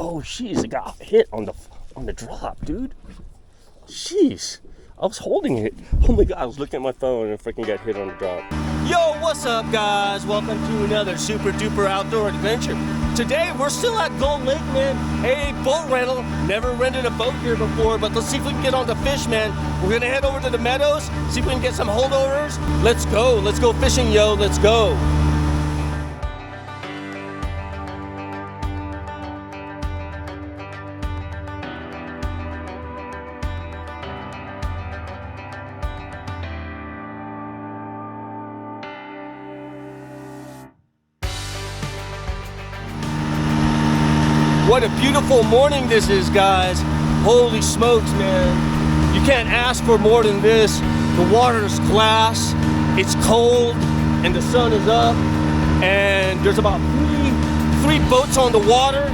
Oh, jeez, it got hit on the drop, dude. Jeez, I was holding it. Oh my God, I was looking at my phone and it freaking got hit on the drop. Yo, what's up, guys? Welcome to another super duper outdoor adventure. Today, we're still at Gull Lake, man. Hey, boat rental. Never rented a boat here before, but let's see if we can get on the fish, man. We're gonna head over to the meadows, see if we can get some holdovers. Let's go fishing, yo, let's go. What a beautiful morning this is, guys. Holy smokes, man. You can't ask for more than this. The water is glass, it's cold, and the sun is up. And there's about three boats on the water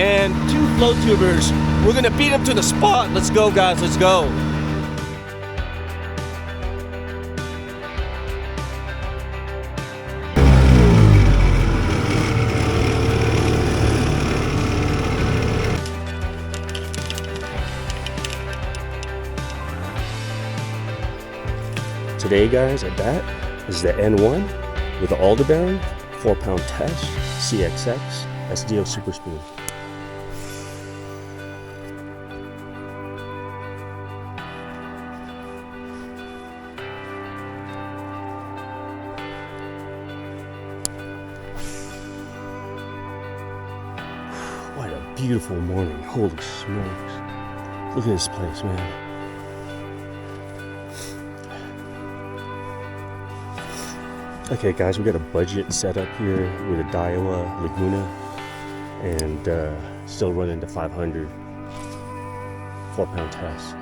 and 2 float tubers. We're gonna beat them to the spot. Let's go, guys, let's go. Today, guys, at that is the N1 with the Aldebaran 4-pound test CXX SDO SuperSpoons. What a beautiful morning! Holy smokes! Look at this place, man. Okay, guys, we got a budget set up here with a Daiwa Laguna and still running to 500 4-pound test.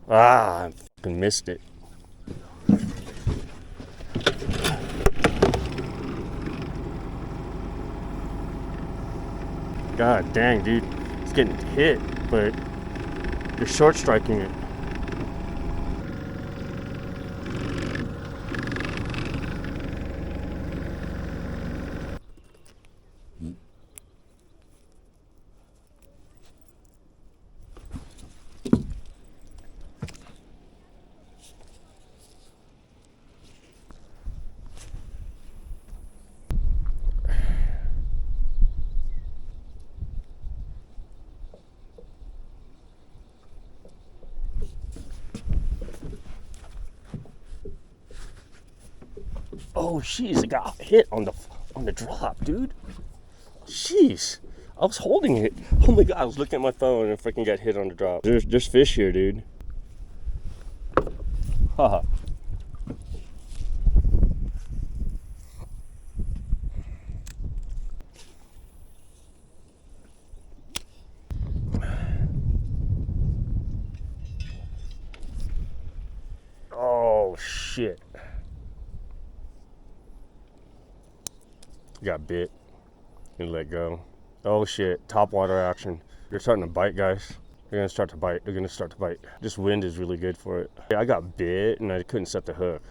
Ah, I fucking missed it. God dang, dude. It's getting hit, but you're short striking it. Oh, jeez, it got hit on the drop, dude. Jeez, I was holding it. Oh my God, I was looking at my phone and freaking got hit on the drop. There's fish here, dude. Haha. Oh shit. Got bit and let go. Oh shit, top water action. They're starting to bite, guys. They're gonna start to bite. They're gonna start to bite. This wind is really good for it. I got bit and I couldn't set the hook.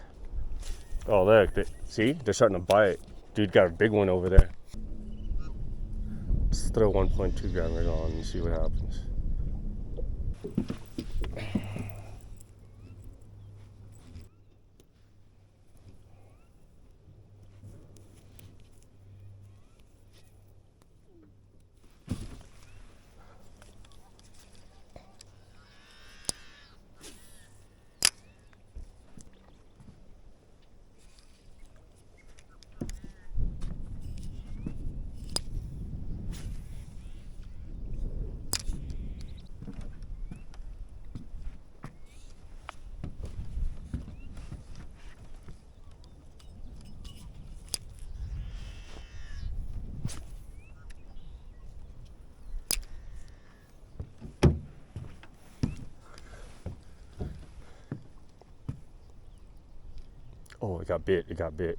Oh look, see? They're starting to bite. Dude got a big one over there. Let's throw 1.2 grammers on and see what happens. Oh, it got bit. It got bit.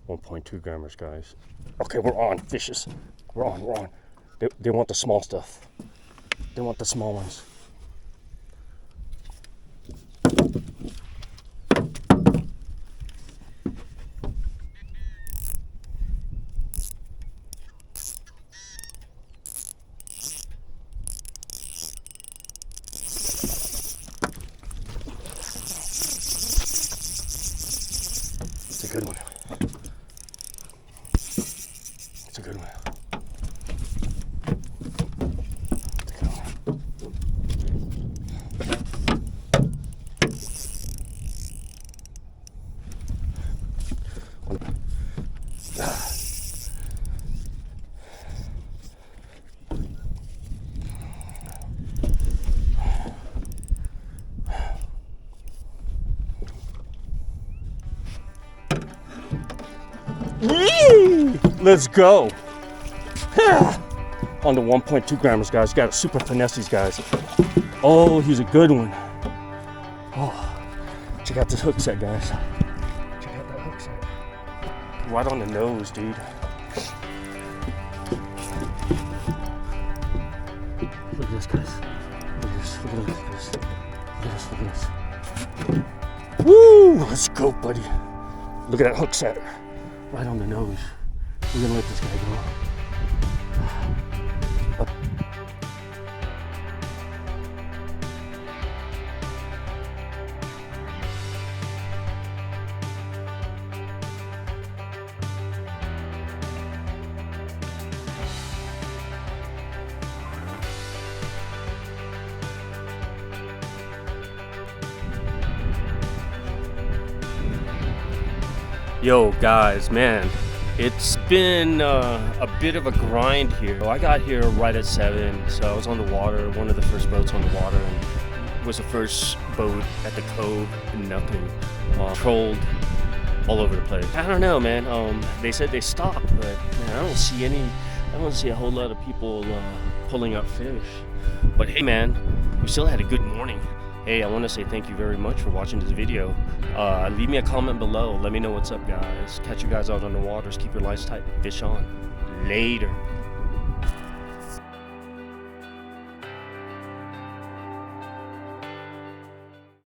1.2 grammars, guys. Okay, we're on, fishes. We're on, we're on. They want the small stuff. They want the small ones. It's a good one. It's a good one. It's a good one. Yee! Let's go. On the 1.2 grammars, guys. Got a super finesse, guys. Oh, he's a good one. Oh, check out this hook set, guys. Check out that hook set. Right on the nose, dude. Look at this, guys. Look at this. Look at this. Look at this. Look at this. Woo! Let's go, buddy. Look at that hook set. Right on the nose. We're gonna let this guy go. Yo guys, man, it's been a bit of a grind here. I got here right at 7, so I was on the water, one of the first boats on the water, and was the first boat at the cove and nothing. Trolled all over the place. I don't know, man. They said they stopped, but man, I don't see a whole lot of people pulling up fish. But hey man, we still had a good morning. Hey, I want to say thank you very much for watching this video. Leave me a comment below. Let me know what's up, guys. Catch you guys out on the waters. Keep your lights tight. Fish on. Later.